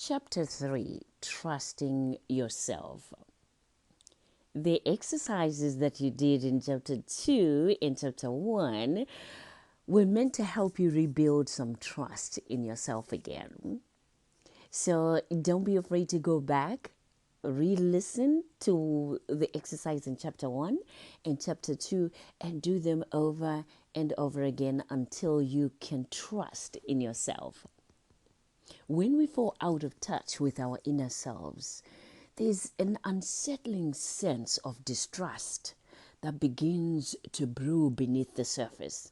Chapter 3, Trusting Yourself. The exercises that you did in chapter 2 and chapter 1 were meant to help you rebuild some trust in yourself again. So don't be afraid to go back, re-listen to the exercise in chapter 1 and chapter 2 and do them over and over again until you can trust in yourself. When we fall out of touch with our inner selves, there's an unsettling sense of distrust that begins to brew beneath the surface.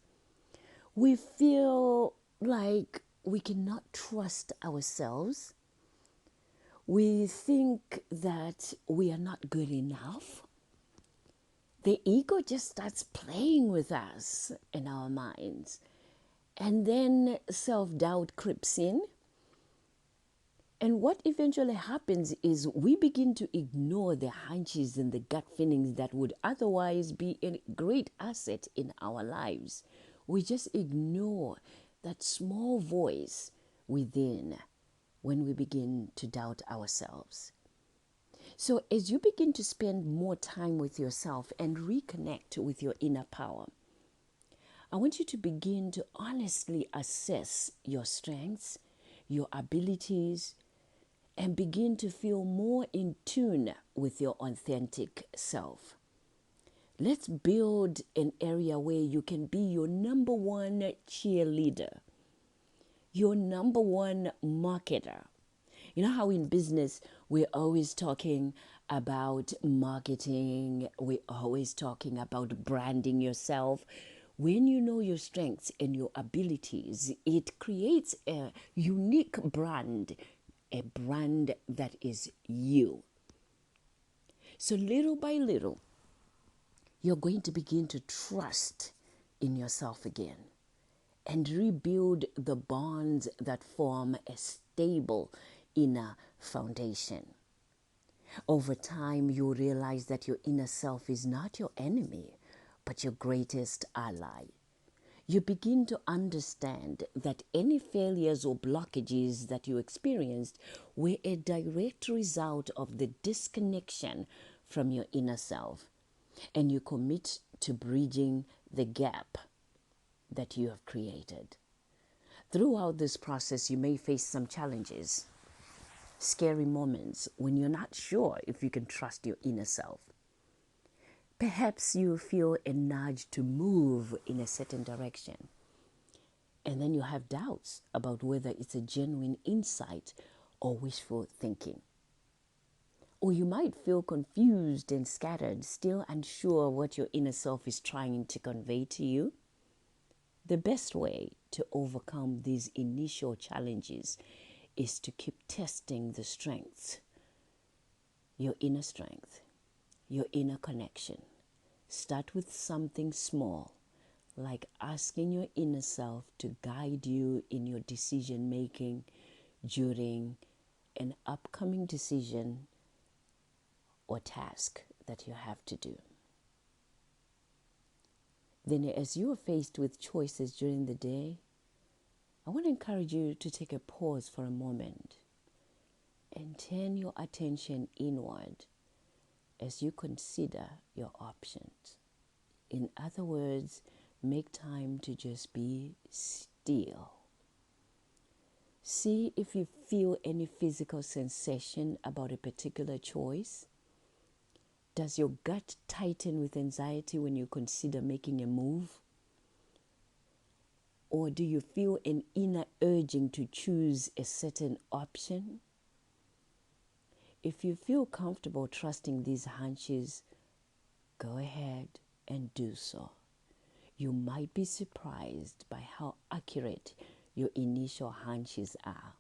We feel like we cannot trust ourselves. We think that we are not good enough. The ego just starts playing with us in our minds. And then self-doubt creeps in. And what eventually happens is we begin to ignore the hunches and the gut feelings that would otherwise be a great asset in our lives. We just ignore that small voice within when we begin to doubt ourselves. So as you begin to spend more time with yourself and reconnect with your inner power, I want you to begin to honestly assess your strengths, your abilities, and begin to feel more in tune with your authentic self. Let's build an area where you can be your number one cheerleader, your number one marketer. You know how in business we're always talking about marketing, we're always talking about branding yourself. When you know your strengths and your abilities, it creates a unique brand, a brand that is you. So little by little, you're going to begin to trust in yourself again and rebuild the bonds that form a stable inner foundation. Over time, you realize that your inner self is not your enemy, but your greatest ally. You begin to understand that any failures or blockages that you experienced were a direct result of the disconnection from your inner self, and you commit to bridging the gap that you have created. Throughout this process, you may face some challenges, scary moments when you're not sure if you can trust your inner self. Perhaps you feel a nudge to move in a certain direction, and then you have doubts about whether it's a genuine insight or wishful thinking. Or you might feel confused and scattered, still unsure what your inner self is trying to convey to you. The best way to overcome these initial challenges is to keep testing the strengths, your inner strength, your inner connection. Start with something small, like asking your inner self to guide you in your decision making during an upcoming decision or task that you have to do. Then as you are faced with choices during the day, I want to encourage you to take a pause for a moment and turn your attention inward as you consider your options. In other words, make time to just be still. See if you feel any physical sensation about a particular choice. Does your gut tighten with anxiety when you consider making a move? Or do you feel an inner urging to choose a certain option? If you feel comfortable trusting these hunches, go ahead and do so. You might be surprised by how accurate your initial hunches are.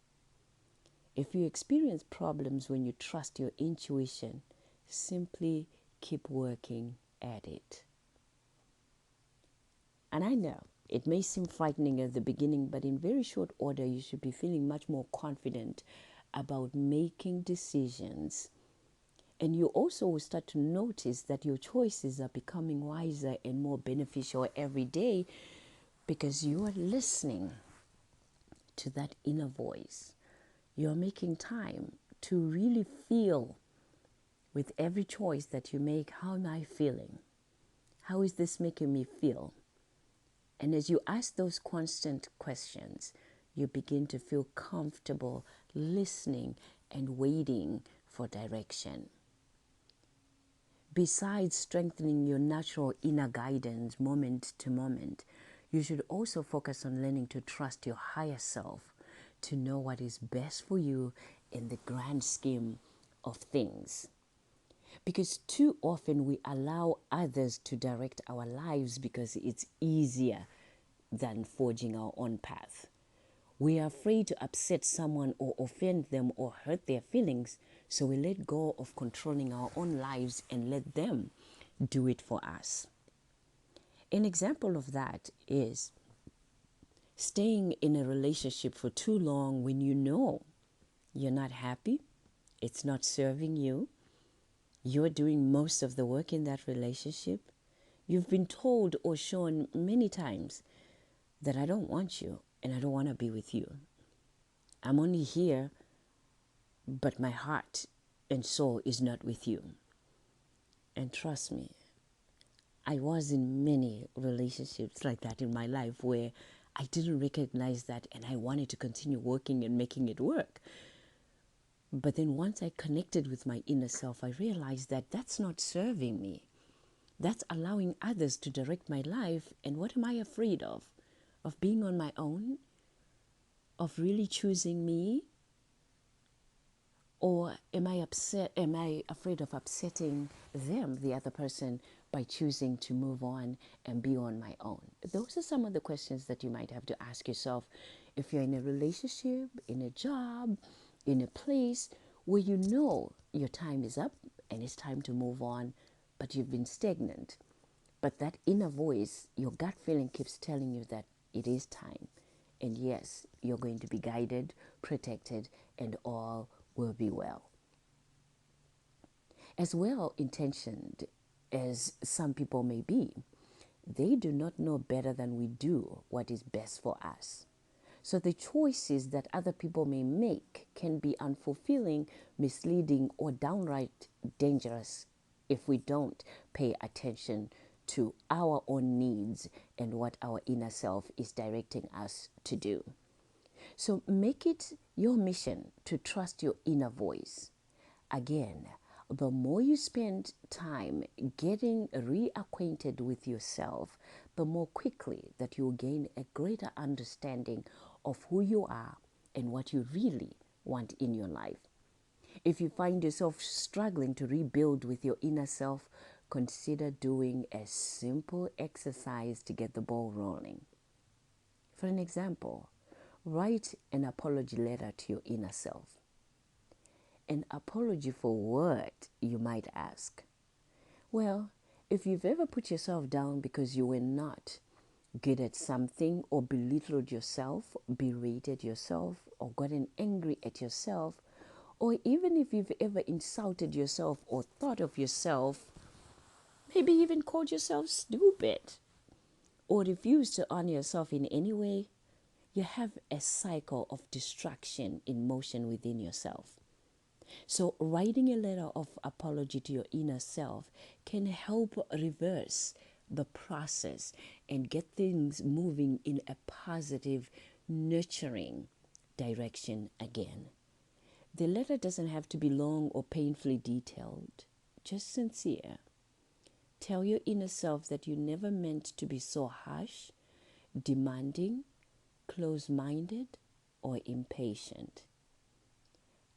If you experience problems when you trust your intuition, simply keep working at it. And I know it may seem frightening at the beginning, but in very short order, you should be feeling much more confident about making decisions. And you also will start to notice that your choices are becoming wiser and more beneficial every day because you are listening to that inner voice You're making time to really feel with every choice that you make, how am I feeling? How is this making me feel? And as you ask those constant questions, you begin to feel comfortable listening and waiting for direction. Besides strengthening your natural inner guidance moment to moment, you should also focus on learning to trust your higher self to know what is best for you in the grand scheme of things. Because too often we allow others to direct our lives because it's easier than forging our own path. We are afraid to upset someone or offend them or hurt their feelings, so we let go of controlling our own lives and let them do it for us. An example of that is staying in a relationship for too long when you know you're not happy, it's not serving you, you're doing most of the work in that relationship. You've been told or shown many times that I don't want you and I don't want to be with you. I'm only here, but my heart and soul is not with you. And trust me, I was in many relationships like that in my life where I didn't recognize that and I wanted to continue working and making it work. But then once I connected with my inner self, I realized that that's not serving me. That's allowing others to direct my life. And what am I afraid of? Of being on my own? Of really choosing me? Or am I afraid of upsetting them, the other person, by choosing to move on and be on my own? Those are some of the questions that you might have to ask yourself if you're in a relationship, in a job, in a place where you know your time is up and it's time to move on, but you've been stagnant. But that inner voice, your gut feeling keeps telling you that it is time. And yes, you're going to be guided, protected, and all will be well. As well intentioned as some people may be, they do not know better than we do what is best for us. So the choices that other people may make can be unfulfilling, misleading, or downright dangerous if we don't pay attention to our own needs and what our inner self is directing us to do. So make it your mission to trust your inner voice. Again, the more you spend time getting reacquainted with yourself, the more quickly that you'll gain a greater understanding of who you are and what you really want in your life. If you find yourself struggling to rebuild with your inner self, consider doing a simple exercise to get the ball rolling. For an example, write an apology letter to your inner self. An apology for what, you might ask? Well, if you've ever put yourself down because you were not good at something or belittled yourself, berated yourself, or gotten angry at yourself, or even if you've ever insulted yourself or thought of yourself, maybe even called yourself stupid, or refused to honor yourself in any way, you have a cycle of destruction in motion within yourself. So writing a letter of apology to your inner self can help reverse the process and get things moving in a positive, nurturing direction again. The letter doesn't have to be long or painfully detailed, just sincere. Tell your inner self that you never meant to be so harsh, demanding, close-minded, or impatient.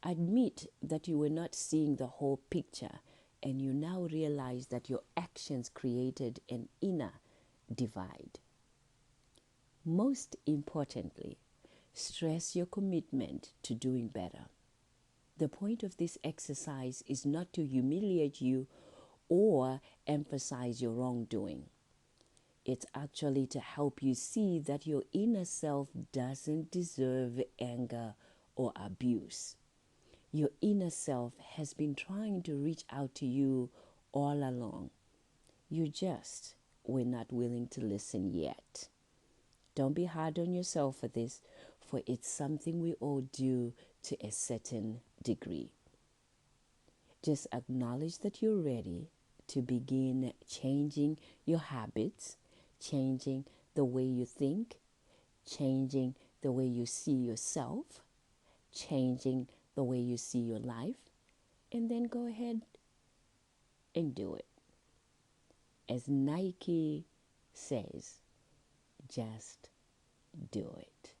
Admit that you were not seeing the whole picture and you now realize that your actions created an inner divide. Most importantly, stress your commitment to doing better. The point of this exercise is not to humiliate you or emphasize your wrongdoing. It's actually to help you see that your inner self doesn't deserve anger or abuse. Your inner self has been trying to reach out to you all along. You just were not willing to listen yet. Don't be hard on yourself for this, for it's something we all do to a certain degree. Just acknowledge that you're ready to begin changing your habits, changing the way you think, changing the way you see yourself, changing the way you see your life, and then go ahead and do it. As Nike says, just do it.